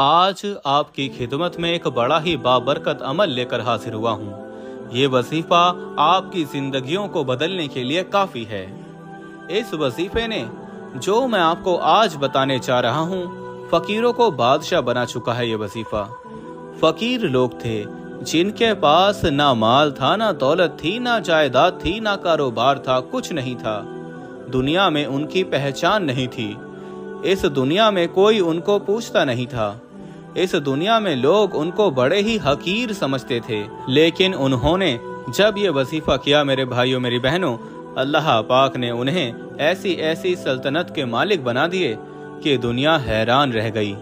आज आपकी खिदमत में एक बड़ा ही बाबरकत अमल लेकर हाजिर हुआ हूँ। ये वजीफा आपकी जिंदगियों को बदलने के लिए काफी है। इस वजीफे ने जो मैं आपको आज बताने जा रहा हूँ, फकीरों को बादशाह बना चुका है। ये वजीफा फकीर लोग थे जिनके पास ना माल था, ना दौलत थी, ना जायदाद थी, ना कारोबार था, कुछ नहीं था। दुनिया में उनकी पहचान नहीं थी। इस दुनिया में कोई उनको पूछता नहीं था। इस दुनिया में लोग उनको बड़े ही हकीर समझते थे। लेकिन उन्होंने जब ये वजीफा किया, मेरे भाइयों मेरी बहनों, अल्लाह पाक ने उन्हें ऐसी ऐसी सल्तनत के मालिक बना दिए कि दुनिया हैरान रह गई।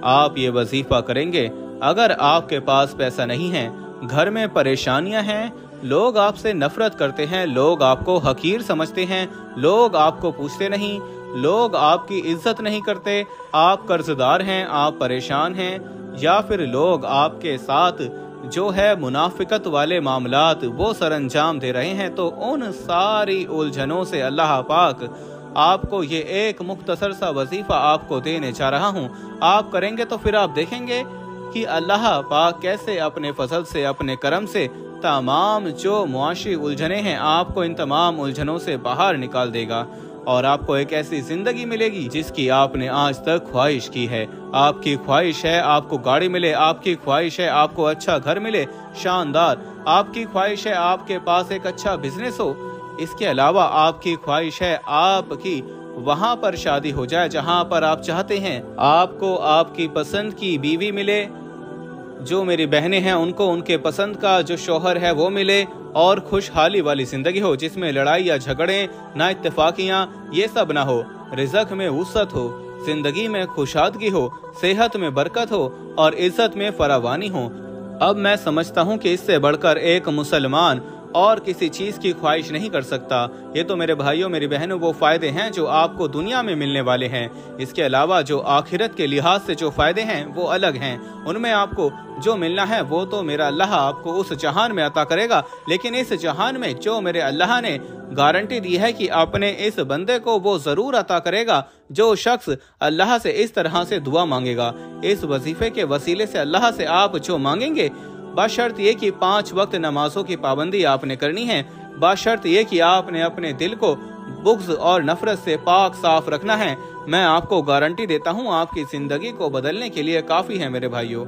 आप ये वजीफा करेंगे, अगर आपके पास पैसा नहीं है, घर में परेशानियां हैं, लोग आपसे नफरत करते हैं, लोग आपको हकीर समझते हैं, लोग आपको पूछते नहीं, लोग आपकी इज्जत नहीं करते, आप कर्जदार हैं, आप परेशान हैं, या फिर लोग आपके साथ जो है मुनाफिकत वाले मामलात वो सरंजाम दे रहे हैं, तो उन सारी उलझनों से अल्लाह पाक आपको ये एक मुख्तसर सा वजीफा आपको देने जा रहा हूँ। आप करेंगे तो फिर आप देखेंगे कि अल्लाह पाक कैसे अपने फजल से, अपने करम से तमाम जो मुआशी उलझने हैं, आपको इन तमाम उलझनों से बाहर निकाल देगा और आपको एक ऐसी जिंदगी मिलेगी जिसकी आपने आज तक ख्वाहिश की है। आपकी ख्वाहिश है आपको गाड़ी मिले, आपकी ख्वाहिश है आपको अच्छा घर मिले शानदार, आपकी ख्वाहिश है आपके पास एक अच्छा बिजनेस हो, इसके अलावा आपकी ख्वाहिश है आपकी वहां पर शादी हो जाए जहां पर आप चाहते हैं, आपको आपकी पसंद की बीवी मिले, जो मेरी बहनें हैं उनको उनके पसंद का जो शौहर है वो मिले, और खुशहाली वाली जिंदगी हो जिसमें लड़ाई या झगड़े, ना इत्तेफाकियां, ये सब ना हो, रिज़्क़ में वुसअत हो, जिंदगी में खुशहादगी हो, सेहत में बरकत हो और इज्जत में फरावानी हो। अब मैं समझता हूँ कि इससे बढ़कर एक मुसलमान और किसी चीज की ख्वाहिश नहीं कर सकता। ये तो मेरे भाइयों मेरी बहनों वो फायदे हैं जो आपको दुनिया में मिलने वाले हैं। इसके अलावा जो आखिरत के लिहाज से जो फायदे हैं वो अलग हैं। उनमें आपको जो मिलना है वो तो मेरा अल्लाह आपको उस जहान में अता करेगा, लेकिन इस जहान में जो मेरे अल्लाह ने गारंटी दी है कि अपने इस बंदे को वो जरूर अता करेगा जो शख्स अल्लाह से इस तरह से दुआ मांगेगा। इस वजीफे के वसीले से अल्लाह से आप जो मांगेंगे, बशर्त ये कि 5 वक्त नमाजों की पाबंदी आपने करनी है, बशर्त ये कि आपने अपने दिल को बुग़्ज़ और नफरत से पाक साफ रखना है। मैं आपको गारंटी देता हूँ आपकी जिंदगी को बदलने के लिए काफी है मेरे भाइयों।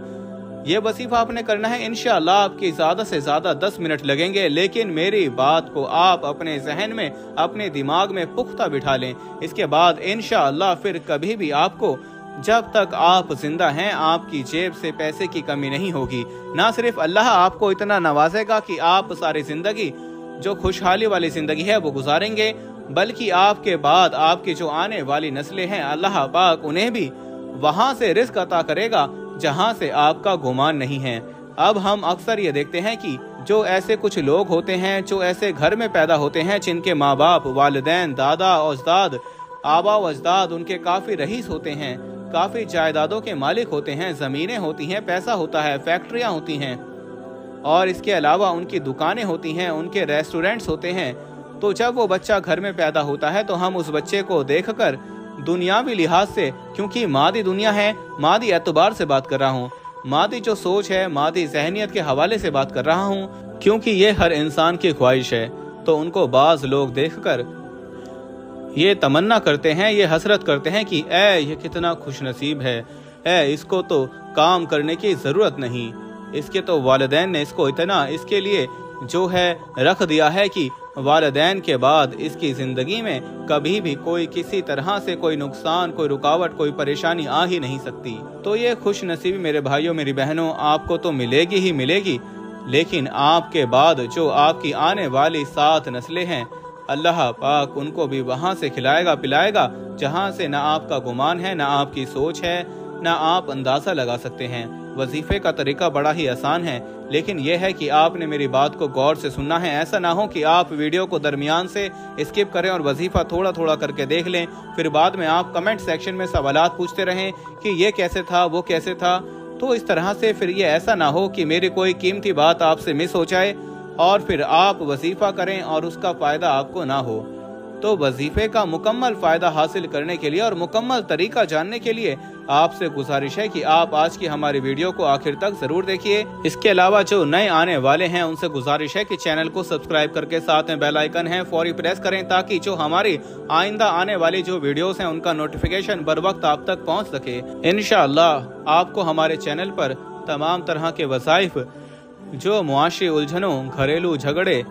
ये वजीफा आपने करना है, इंशाअल्लाह आपकी ज्यादा से ज्यादा 10 मिनट लगेंगे, लेकिन मेरी बात को आप अपने जहन में, अपने दिमाग में पुख्ता बिठा लें। इसके बाद इंशाअल्लाह फिर कभी भी आपको, जब तक आप जिंदा हैं, आपकी जेब से पैसे की कमी नहीं होगी। ना सिर्फ अल्लाह आपको इतना नवाजेगा कि आप सारी जिंदगी जो खुशहाली वाली जिंदगी है वो गुजारेंगे, बल्कि आपके बाद आपकी जो आने वाली नस्लें हैं, अल्लाह पाक उन्हें भी वहां से रिज़्क़ अता करेगा जहां से आपका गुमान नहीं है। अब हम अक्सर ये देखते हैं कि जो ऐसे कुछ लोग होते हैं, जो ऐसे घर में पैदा होते हैं जिनके माँ बाप, वालिदैन, दादा और अजदाद, आबा व अजदाद उनके काफी रईस होते हैं, काफी जायदादों के मालिक होते हैं, जमीनें होती हैं, पैसा होता है, फैक्ट्रियां होती हैं, और इसके अलावा उनकी दुकानें होती हैं, उनके रेस्टोरेंट्स होते हैं। तो जब वो बच्चा घर में पैदा होता है तो हम उस बच्चे को देखकर दुनियावी लिहाज से, क्योंकि मादी दुनिया है, मादी एतबार से बात कर रहा हूँ, मादी जो सोच है, मादी जहनियत के हवाले से बात कर रहा हूँ, क्योंकि ये हर इंसान की ख्वाहिश है, तो उनको बाज लोग देखकर ये तमन्ना करते हैं, ये हसरत करते हैं कि ये कितना खुशनसीब है, इसको तो काम करने की ज़रूरत नहीं, इसके तो वालिदैन ने इसको इतना इसके लिए जो है रख दिया है कि वालिदैन के बाद इसकी ज़िंदगी में कभी भी कोई किसी तरह से कोई नुकसान, कोई रुकावट, कोई परेशानी आ ही नहीं सकती। तो ये खुश नसीबी मेरे भाइयों मेरी बहनों आपको तो मिलेगी ही मिलेगी, लेकिन आपके बाद जो आपकी आने वाली 7 नस्लें हैं, अल्लाह पाक उनको भी वहां से खिलाएगा पिलाएगा जहां से ना आपका गुमान है, ना आपकी सोच है, ना आप अंदाजा लगा सकते हैं। वजीफे का तरीका बड़ा ही आसान है, लेकिन यह है कि आपने मेरी बात को गौर से सुनना है। ऐसा ना हो कि आप वीडियो को दरमियान से स्किप करें और वजीफा थोड़ा थोड़ा करके देख लें, फिर बाद में आप कमेंट सेक्शन में सवालात पूछते रहें कि ये कैसे था, वो कैसे था। तो इस तरह से फिर ये ऐसा ना हो कि मेरी कोई कीमती बात आपसे मिस हो जाए और फिर आप वजीफा करें और उसका फ़ायदा आपको ना हो। तो वजीफे का मुकम्मल फ़ायदा हासिल करने के लिए और मुकम्मल तरीका जानने के लिए आपसे गुजारिश है कि आप आज की हमारी वीडियो को आखिर तक जरूर देखिए। इसके अलावा जो नए आने वाले हैं उनसे गुजारिश है कि चैनल को सब्सक्राइब करके साथ में बेल आइकन है फौरी प्रेस करें, ताकि जो हमारी आइंदा आने वाली जो वीडियोस हैं उनका नोटिफिकेशन बर वक्त आप तक पहुंच सके। इंशाअल्लाह आपको हमारे चैनल पर तमाम तरह के वज़ाइफ, जो मुआशी उलझनों, घरेलू झगड़े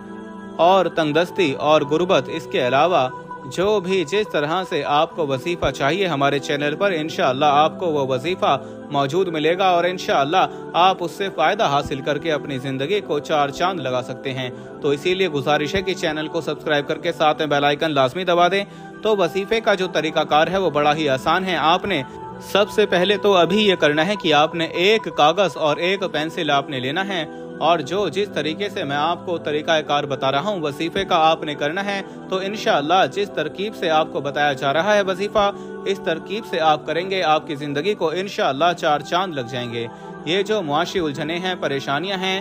और तंगदस्ती और गुर्बत, इसके अलावा जो भी जिस तरह से आपको वजीफा चाहिए हमारे चैनल पर इंशाअल्लाह आपको वो वजीफा मौजूद मिलेगा और इंशाअल्लाह आप उससे फ़ायदा हासिल करके अपनी ज़िंदगी को चार चांद लगा सकते हैं। तो इसीलिए गुजारिश है कि चैनल को सब्सक्राइब करके साथ में बेल आइकन लाजमी दबा दें। तो वजीफे का जो तरीकाकार है वो बड़ा ही आसान है। आपने सबसे पहले तो अभी ये करना है कि आपने एक कागज़ और एक पेंसिल आपने लेना है और जो जिस तरीके से मैं आपको तरीकाकार बता रहा हूँ वजीफे का आपने करना है। तो इंशाअल्लाह जिस तरकीब से आपको बताया जा रहा है वजीफा, इस तरकीब से आप करेंगे, आपकी ज़िंदगी को इंशाअल्लाह चार चांद लग जाएंगे। ये जो मुआशी उलझने हैं, परेशानियां हैं,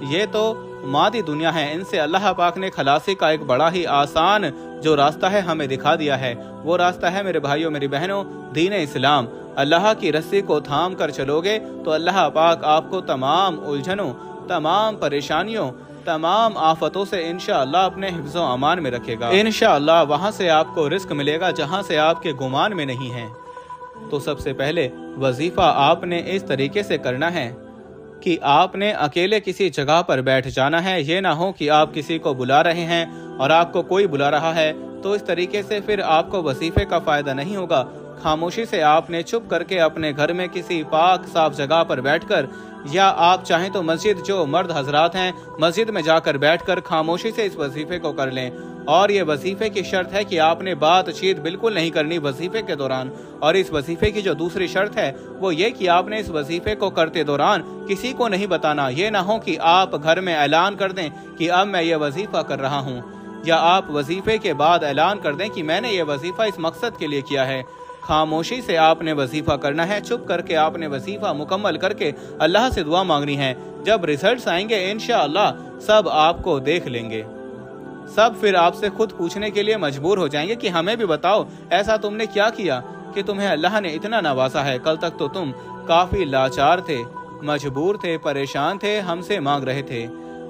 ये तो मादी दुनिया है, इनसे अल्लाह पाक ने खलासी का एक बड़ा ही आसान जो रास्ता है हमें दिखा दिया है। वो रास्ता है मेरे भाइयों मेरी बहनों, दीन इस्लाम। अल्लाह की रस्सी को थाम कर चलोगे तो अल्लाह पाक आपको तमाम उलझनों, तमाम परेशानियों, तमाम आफतों से इंशाअल्लाह अपने हिफ्ज़ो अमान में रखेगा। इंशाअल्लाह वहाँ से आपको रिस्क मिलेगा जहाँ से आपके गुमान में नहीं है। तो सबसे पहले वजीफा आपने इस तरीके से करना है कि आपने अकेले किसी जगह पर बैठ जाना है। ये ना हो कि आप किसी को बुला रहे हैं और आपको कोई बुला रहा है, तो इस तरीके से फिर आपको वजीफे का फ़ायदा नहीं होगा। खामोशी से आपने चुप करके अपने घर में किसी पाक साफ जगह पर बैठकर, या आप चाहें तो मस्जिद, जो मर्द हजरात हैं मस्जिद में जाकर बैठकर खामोशी से इस वजीफे को कर लें। और ये वजीफे की शर्त है कि आपने बातचीत बिल्कुल नहीं करनी वजीफे के दौरान। और इस वजीफे की जो दूसरी शर्त है वो ये कि आपने इस वजीफे को करते दौरान किसी को नहीं बताना। ये ना हो कि आप घर में ऐलान कर दें कि अब मैं ये वजीफा कर रहा हूँ, या आप वजीफे के बाद ऐलान कर दें कि मैंने ये वजीफा इस मकसद के लिए किया है। खामोशी से आपने वजीफा करना है, चुप करके आपने वजीफा मुकम्मल करके अल्लाह से दुआ मांगनी है। जब रिजल्ट्स आएंगे इंशाअल्लाह सब आपको देख लेंगे, सब फिर आपसे खुद पूछने के लिए मजबूर हो जाएंगे कि हमें भी बताओ ऐसा तुमने क्या किया कि तुम्हें अल्लाह ने इतना नवाजा है। कल तक तो तुम काफी लाचार थे, मजबूर थे, परेशान थे, हमसे मांग रहे थे।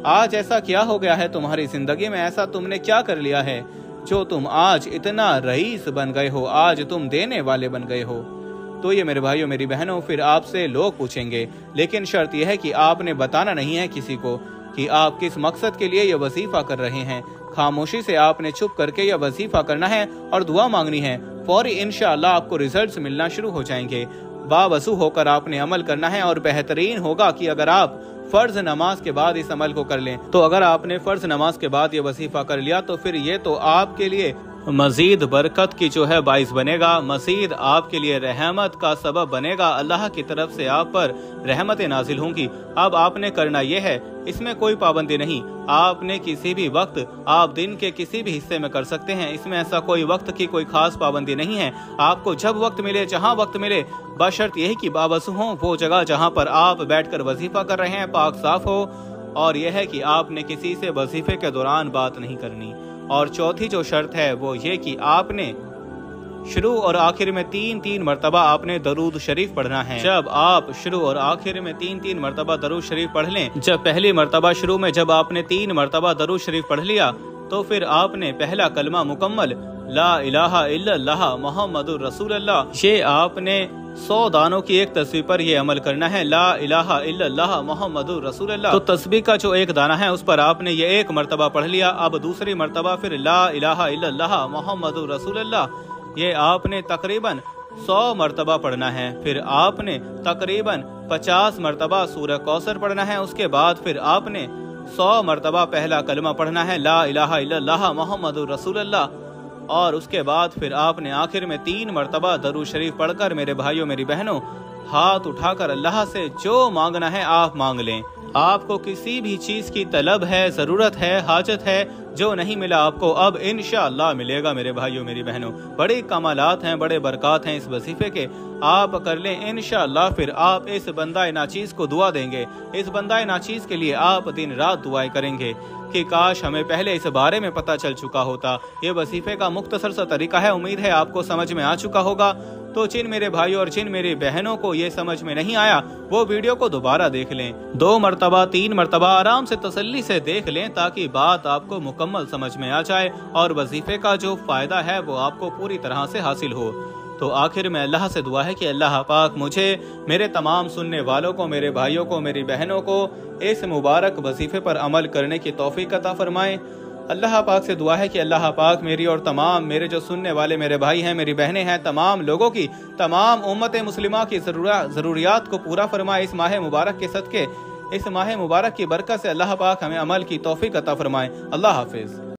आज ऐसा क्या हो गया है तुम्हारी जिंदगी में, ऐसा तुमने क्या कर लिया है जो तुम आज इतना रईस बन गए हो, आज तुम देने वाले बन गए हो। तो ये मेरे भाइयों मेरी बहनों फिर आपसे लोग पूछेंगे, लेकिन शर्त यह है कि आपने बताना नहीं है किसी को कि आप किस मकसद के लिए ये वजीफा कर रहे हैं। खामोशी से आपने चुप करके यह वजीफा करना है और दुआ मांगनी है। फौरी इंशाअल्लाह आपको रिजल्ट्स मिलना शुरू हो जाएंगे। बावजू होकर आपने अमल करना है और बेहतरीन होगा कि अगर आप फर्ज नमाज के बाद इस अमल को कर लें। तो अगर आपने फर्ज नमाज के बाद ये वजीफा कर लिया तो फिर ये तो आपके लिए मजीद बरकत की जो है बाइस बनेगा, मजीद आपके लिए रहमत का सबब बनेगा। अल्लाह की तरफ से आप पर रहमतें नाजिल होंगी। अब आपने करना यह है, इसमें कोई पाबंदी नहीं, आपने किसी भी वक्त, आप दिन के किसी भी हिस्से में कर सकते हैं। इसमें ऐसा कोई वक्त की कोई खास पाबंदी नहीं है। आपको जब वक्त मिले, जहाँ वक्त मिले, बशर्त यही कि बावसू हो वो जगह जहाँ पर आप बैठकर वजीफा कर रहे हैं पाक साफ हो। और यह है कि आपने किसी से वजीफे के दौरान बात नहीं करनी। और चौथी जो शर्त है वो ये कि आपने शुरू और आखिर में 3-3 मरतबा आपने दरूद शरीफ पढ़ना है। जब आप शुरू और आखिर में 3-3 मरतबा दरूद शरीफ पढ़ लें, जब पहली मरतबा शुरू में जब आपने 3 मरतबा दरूद शरीफ पढ़ लिया तो फिर आपने पहला कलमा मुकम्मल ला इलाहा इल्लल्लाह मुहम्मदुर रसूलुल्लाह, ये आपने 100 दानों की एक तस्बीह पर ये अमल करना है, ला इलाहा इल्लल्लाह मुहम्मदुर रसूलुल्लाह। तो तस्बीह का जो एक दाना है उस पर आपने ये एक मरतबा पढ़ लिया। अब दूसरी मरतबा फिर ला इलाहा इल्लल्लाह मुहम्मदुर रसूलुल्लाह, ये आपने तकरीबन 100 मरतबा पढ़ना है। फिर आपने तकरीबन 50 मरतबा सूरह कौसर पढ़ना है। उसके बाद फिर आपने 100 मरतबा पहला कलमा पढ़ना है, ला इलाहा इल्लल्लाह मुहम्मदुर रसूलुल्लाह। और उसके बाद फिर आपने आखिर में 3 मरतबा दरूद शरीफ पढ़कर मेरे भाइयों मेरी बहनों हाथ उठाकर अल्लाह से जो मांगना है आप मांग लें। आपको किसी भी चीज की तलब है, जरूरत है, हाजत है, جو نہیں ملا آپ کو اب انشاءاللہ ملے گا میرے بھائیوں میری بہنوں۔ بڑے کمالات ہیں، بڑے برکات ہیں اس وظیفے کے، آپ کر لیں انشاءاللہ، پھر آپ اس بندہ ناچیز کو دعا دیں گے، اس بندہ ناچیز کے لیے آپ دن رات دعائیں کریں گے کہ کاش ہمیں پہلے اس بارے میں پتہ چل چکا ہوتا۔ یہ وظیفے کا مختصر سا طریقہ ہے، امید ہے آپ کو سمجھ میں آ چکا ہوگا۔ تو جن میرے بھائیوں اور جن میری بہنوں کو یہ سمجھ میں نہیں آیا وہ ویڈیو کو دوبارہ دیکھ لیں، 2 مرتبہ 3 مرتبہ آرام سے تسلی سے دیکھ لیں تاکہ بات آپ کو مکمل سمجھ میں آ جائے اور وظیفے کا جو فائدہ ہے وہ آپ کو پوری طرح سے حاصل ہو۔ تو آخر میں اللہ سے دعا ہے کہ اللہ پاک مجھے، میرے تمام سننے والوں کو، میرے بھائیوں کو، میری بہنوں کو اس مبارک وظیفے پر عمل کرنے کی توفیق عطا فرمائے۔ اللہ پاک سے دعا ہے کہ اللہ پاک میری اور تمام میرے جو سننے والے میرے بھائی ہیں، میری بہنیں ہیں، تمام لوگوں کی، تمام امت مسلمہ کی ضروریات کو پورا فرمائے اس ماہ مبارک کے صدقے، اس ماہ مبارک کی برکت سے اللہ پاک ہمیں عمل کی توفیق عطا فرمائے۔ اللہ حافظ۔